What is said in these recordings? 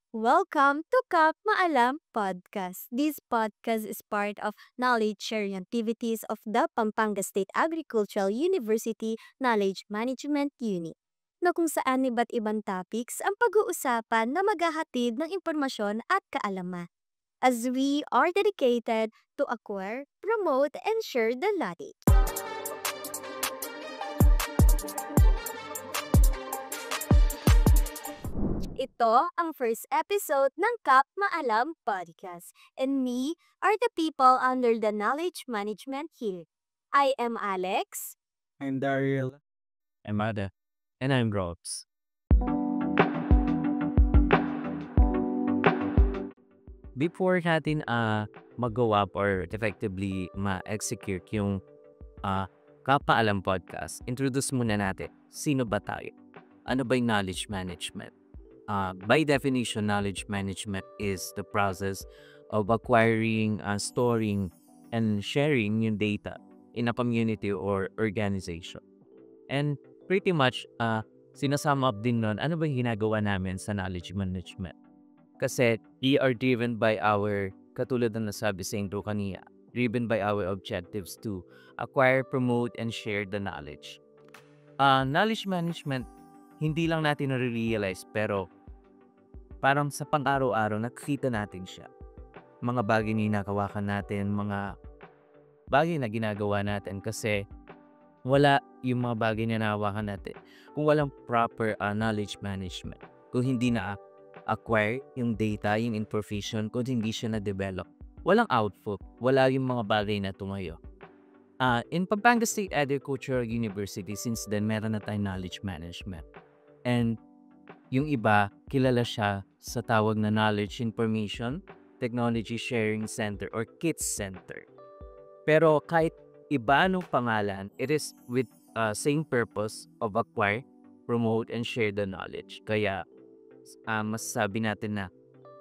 Welcome to Kap Maalam Podcast. This podcast is part of knowledge sharing activities of the Pampanga State Agricultural University Knowledge Management Unit na kung saan iba't ibang topics ang pag-uusapan na maghahatid ng impormasyon at kaalaman. As we are dedicated to acquire, promote, and share the knowledge. Ito ang first episode ng Kap Maalam Podcast, and me are the people under the knowledge management here. I am Alex. I'm Daryl. I'm Ada. And I'm Robs. Before natin magawa or effectively ma-execute yung Kapaalam Podcast, introduce muna natin, sino ba tayo? Ano ba yung knowledge management? By definition, knowledge management is the process of acquiring, storing, and sharing yung data in a community or organization. And pretty much, sinasum up din nun, ano ba yung ginagawa namin sa knowledge management? Kasi we are driven by our, katulad na nasabi sa intro kanina, driven by our objectives to acquire, promote, and share the knowledge. Knowledge management, hindi lang natin na-realize, pero parang sa pang-araw-araw, nakikita natin siya. Mga bagay na inakawakan natin, mga bagay na ginagawa natin kasi wala yung mga bagay na nahawakan natin kung walang proper knowledge management. Kung hindi na-acquire yung data, yung information, kung hindi siya na-develop, walang output, wala yung mga bagay na tumayo. In Pampanga State Agricultural University, since then, meron na tayong knowledge management. And yung iba, kilala siya sa tawag na Knowledge Information Technology Sharing Center or KITS Center. Pero kahit iba nung pangalan, it is with same purpose of acquire, promote, and share the knowledge. Kaya masasabi natin na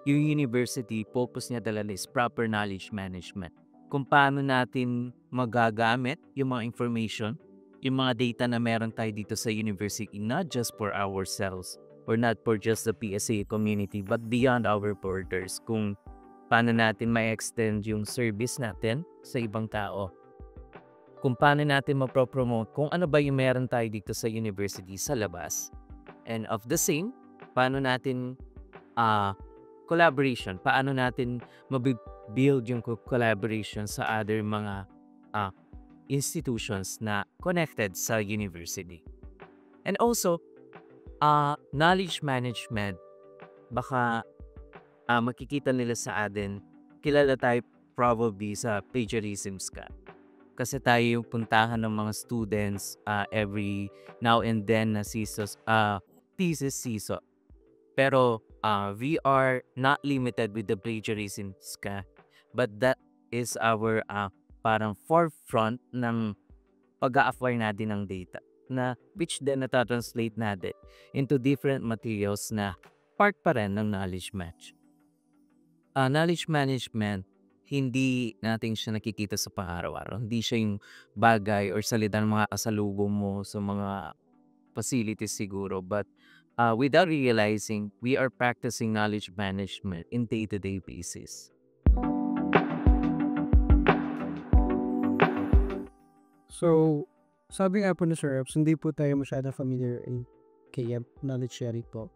yung university, focus niya talaga is proper knowledge management. Kung paano natin magagamit yung mga information, yung mga data na meron tayo dito sa university, not just for ourselves or not for just the PSA community, but beyond our borders. Kung paano natin ma-extend yung service natin sa ibang tao. Kung paano natin mapropromote kung ano ba yung meron tayo dito sa university sa labas. And of the same, paano natin collaboration, paano natin mabuild yung collaboration sa other mga institutions na connected sa university. And also, knowledge management, baka makikita nila sa atin, kilala tayo probably sa plagiarism scam. Kasi tayo yung puntahan ng mga students every now and then na thesis season. Pero we are not limited with the plagiarism scam, but that is our parang forefront ng pag-a-acquire natin ng data na which then natatranslate natin into different materials na part pa rin ng knowledge match. Knowledge management, hindi natin siya nakikita sa pang-araw-araw. Hindi siya yung bagay or salita ng mga kasalubong mo sa mga facilities siguro. But without realizing, we are practicing knowledge management in day-to-day basis. So, sabi nga po ni Sir Reps, hindi po tayo masyadong familiar in KM, knowledge sharing po.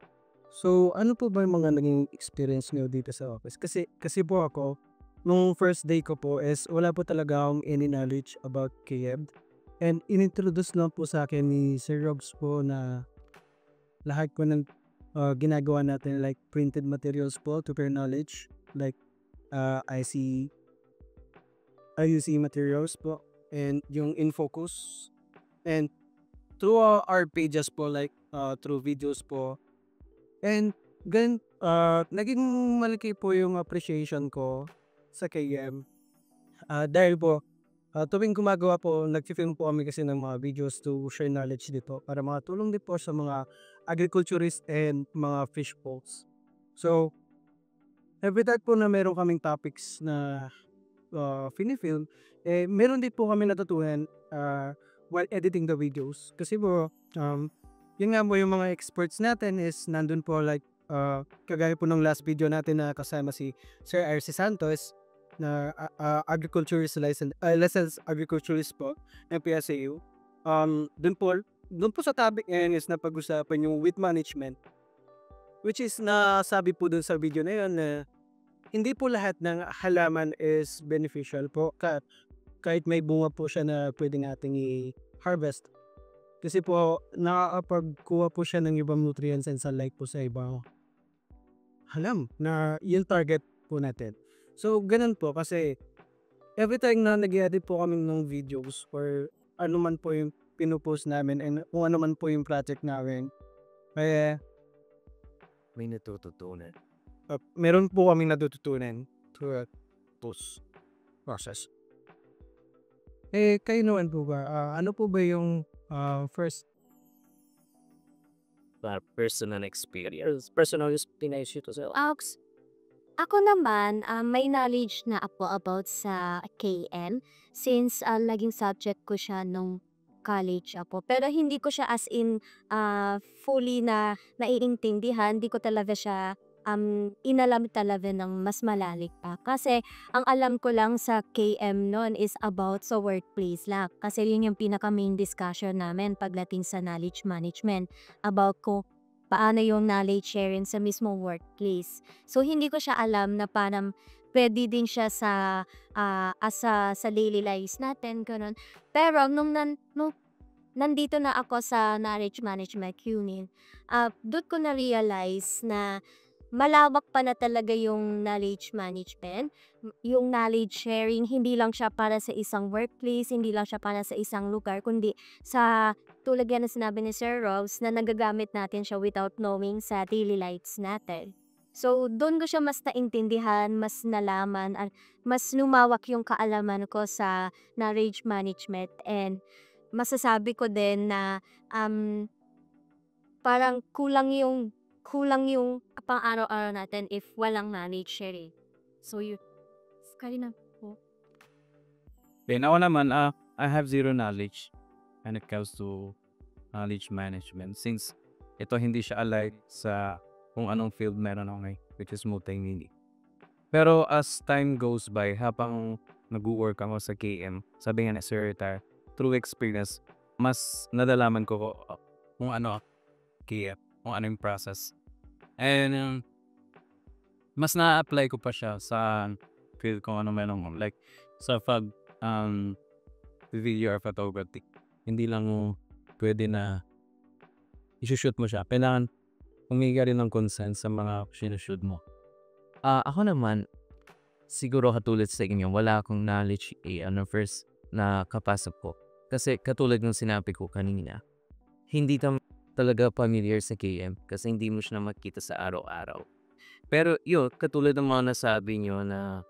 So, ano po ba yung mga naging experience niyo dito sa office? Kasi po ako, nung first day ko po is wala po talaga akong any knowledge about KM. And inintroduce lang po sa akin ni Sir Robs po na lahat po ng ginagawa natin like printed materials po to prepare knowledge. Like IUC materials po. And yung InFocus. And through our pages po like through videos po. And ganun, naging malaki po yung appreciation ko sa KM. Dahil po, tuwing gumagawa po, nag-film po kami kasi ng mga videos to share knowledge dito para makatulong din po sa mga agriculturists and mga fish folks. So, every time po na meron kaming topics na film, meron din po kami natutunan while editing the videos. Kasi po, yun nga po yung mga experts natin is nandun po like kagaya po ng last video natin na kasama si Sir RC Santos na agriculturist licensed agriculturist po ng PSAU. Doon po sa topic ngayon is napag-usapan yung wheat management, which is nasabi po dun sa video na yun na hindi po lahat ng halaman is beneficial po kahit may bunga po siya na pwede nating i-harvest. Kasi po nakakapagkuha po siya ng ibang nutrients and sunlight po sa ibang na yung target po natin. So ganun po kasi every time na nag-edit po kami ng videos or ano man po yung pinupost namin and kung ano man po yung project namin, kaya May natututunan. meron po kaming natututunan throughout this process. Kayo naman po ba? Ano po ba yung first? Personal experience. Personal experience ito sa Ako naman, may knowledge na ako about sa KM since naging subject ko siya nung college ako. Pero hindi ko siya as in fully na naiintindihan. Hindi ko talaga siya inalam talaga ng mas malalim pa. Kasi ang alam ko lang sa KM noon is about sa workplace lang. Kasi yun yung pinaka main discussion namin pagdating sa knowledge management. About ko paano yung knowledge sharing sa mismong workplace. So hindi ko siya alam na parang pwede din siya sa sa daily lives natin, ganun. Pero nung nandito na ako sa knowledge management unit, doon ko na-realize na malawak pa na talaga yung knowledge management. Yung knowledge sharing, hindi lang siya para sa isang workplace, hindi lang siya para sa isang lugar, kundi sa tulad yan na sinabi ni Sir Rose na nagagamit natin siya without knowing sa daily lives natin. So, doon ko siya mas naintindihan, mas nalaman, mas lumawak yung kaalaman ko sa knowledge management and masasabi ko din na parang kulang yung pang-araw-araw natin if walang knowledge sharing. So, yun. Kaya na po. Then ako naman, I have zero knowledge when it comes to knowledge management since ito hindi siya alike sa kung anong field meron ako ngayon, which is multimedia. Pero as time goes by, habang nag-work ako sa KM, sabi nga ni Sir Retire, through experience, mas nadalaman ko kung ano KM, kung ano yung process. And mas na-apply ko pa siya sa field kung ano meron ko. Like sa video or photography. Hindi lang pwede na i-shoot mo siya. Kailangan humingi ka rin ng consent sa mga sinushoot mo. Ako naman, siguro katulad sa inyo, wala akong knowledge first na kapasok ko. Kasi katulad ng sinabi ko kanina, hindi talaga familiar sa KM kasi hindi mo siya makita sa araw-araw. Pero yun, katulad ng mga nasabi nyo na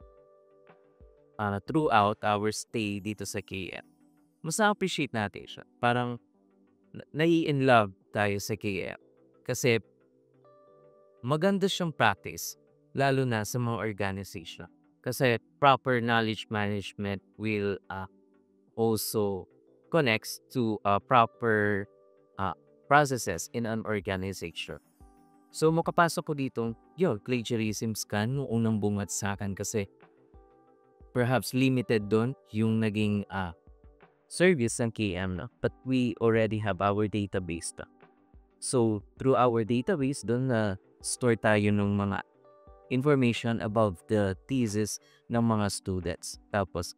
throughout our stay dito sa KM, mas na-appreciate natin siya. Parang nai-in-love tayo sa KM. Kasi maganda siyang practice, lalo na sa mga organization. Kasi proper knowledge management will also connects to proper processes in an organization. So, makapasok ko dito, plagiarism scan nung unang bungat sa akin kasi perhaps limited doon yung naging service ng KM, no? But we already have our database. So, through our database, doon na store tayo ng mga information about the thesis ng mga students. Tapos,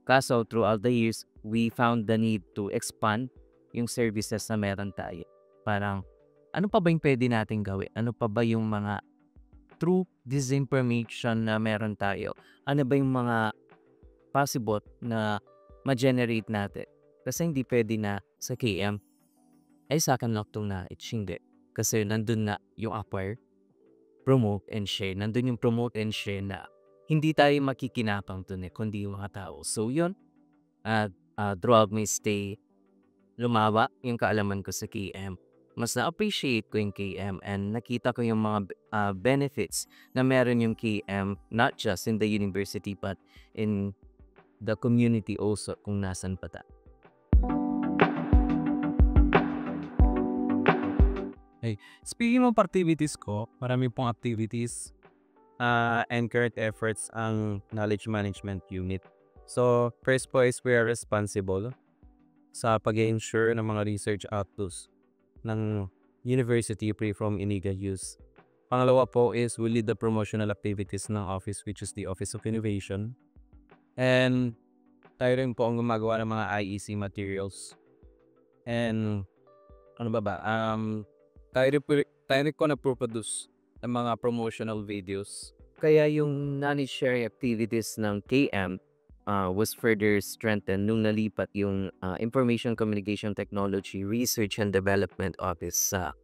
kaso throughout the years, we found the need to expand yung services na meron tayo. Parang, ano pa ba yung pwede natin gawin? Ano pa ba yung mga true disinformation na meron tayo? Ano ba yung mga possible na ma-generate natin? Kasi hindi pwede na sa KM, sa akin lang itong na-hindi. Kasi nandun na yung acquire, promote, and share. Nandun yung promote and share na hindi tayo makikinapang dun kundi yung mga tao. So yun, throughout my stay, lumawa yung kaalaman ko sa KM. Mas na-appreciate ko yung KM and nakita ko yung mga benefits na meron yung KM, not just in the university but in the community also kung nasan pa ta. Speaking of activities ko, marami pong activities and current efforts ang Knowledge Management Unit. So, first po is we are responsible sa pag-ensure ng mga research outputs ng university free from illegal use. Pangalawa po is we lead the promotional activities ng office, which is the Office of Innovation. And tayo rin po ang gumagawa ng mga IEC materials. And ano ba? Tayo rin po nagpo-produce ng mga promotional videos. Kaya yung knowledge sharing activities ng KM was further strengthened nung nalipat yung Information Communication Technology Research and Development Office sa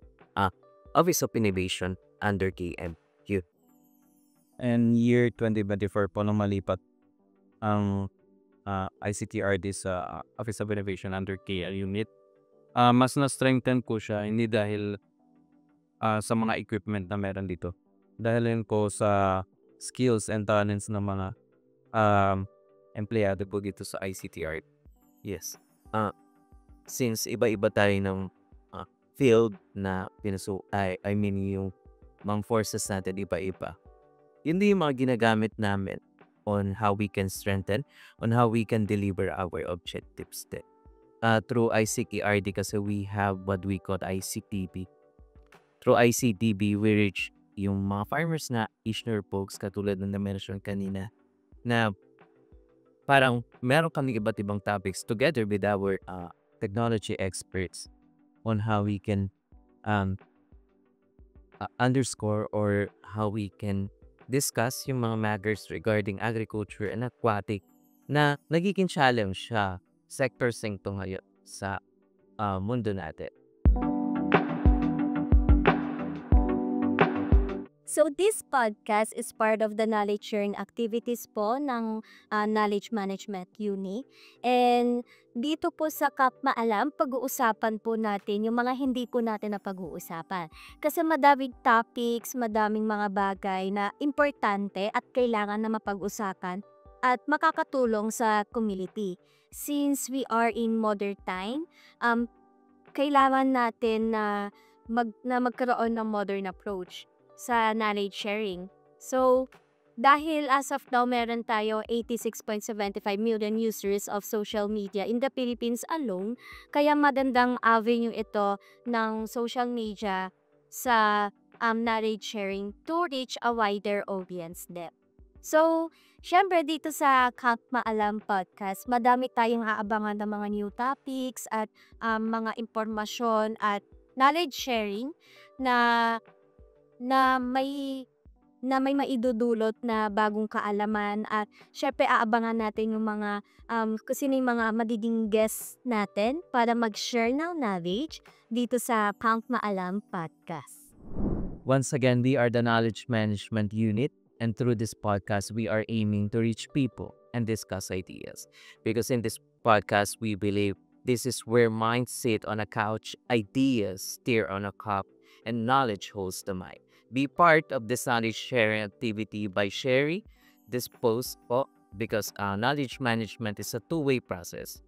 Office of Innovation under KMU. And year 2024 po nung malipat ang ICTRD sa Office of Innovation under KL unit. Mas na-strengthen ko siya hindi dahil sa mga equipment na meron dito. Dahil yun ko sa skills and talents ng mga empleyado po dito sa ICTRD. Yes. Since iba-iba tayo ng field na I mean yung mga forces natin iba-iba. Yun din yung mga ginagamit namin on how we can strengthen, on how we can deliver our objectives din. Through ICTRD kasi we have what we call ICTB. Through ICTB, we reach yung mga farmers na Ishner folks katulad ng na-mention kanina na parang meron kami iba't ibang topics together with our technology experts on how we can underscore or how we can discuss yung mga matters regarding agriculture and aquatic na nagiging challenge siya sector to ngayon sa mundo natin. So this podcast is part of the knowledge sharing activities po ng Knowledge Management Unit. And dito po sa Kap Maalam, pag-uusapan po natin yung mga hindi po natin na pag-uusapan. Kasi madaming topics, madaming mga bagay na importante at kailangan na mapag-usapan at makakatulong sa community. Since we are in modern time, kailangan natin na magkaroon ng modern approach sa knowledge sharing. So, dahil as of now, meron tayo 86.75 million users of social media in the Philippines alone, kaya magandang avenue ito ng social media sa knowledge sharing to reach a wider audience depth. So, syempre dito sa Kap Maalam Podcast, madami tayong aabangan ng mga new topics at mga impormasyon at knowledge sharing na may maidudulot na bagong kaalaman at syempre aabangan natin yung mga sino yung mga magiging guests natin para mag-share ng knowledge dito sa Kap Maalam Podcast. Once again, we are the Knowledge Management Unit, and through this podcast, we are aiming to reach people and discuss ideas. Because in this podcast, we believe this is where minds sit on a couch, ideas steer on a cup, and knowledge holds the mic. Be part of this knowledge sharing activity by sharing this post po because knowledge management is a two-way process.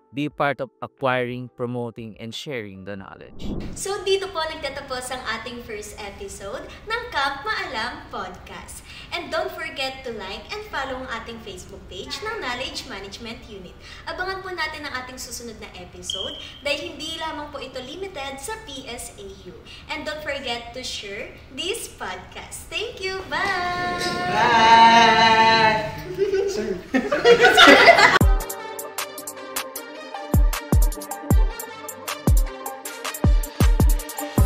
Be part of acquiring, promoting, and sharing the knowledge. So dito po nagtatapos ang ating first episode ng Kap Maalam Podcast. And don't forget to like and follow ang ating Facebook page ng Knowledge Management Unit. Abangan po natin ang ating susunod na episode dahil hindi lamang po ito limited sa PSAU. And don't forget to share this podcast. Thank you! Bye! Bye! Sir.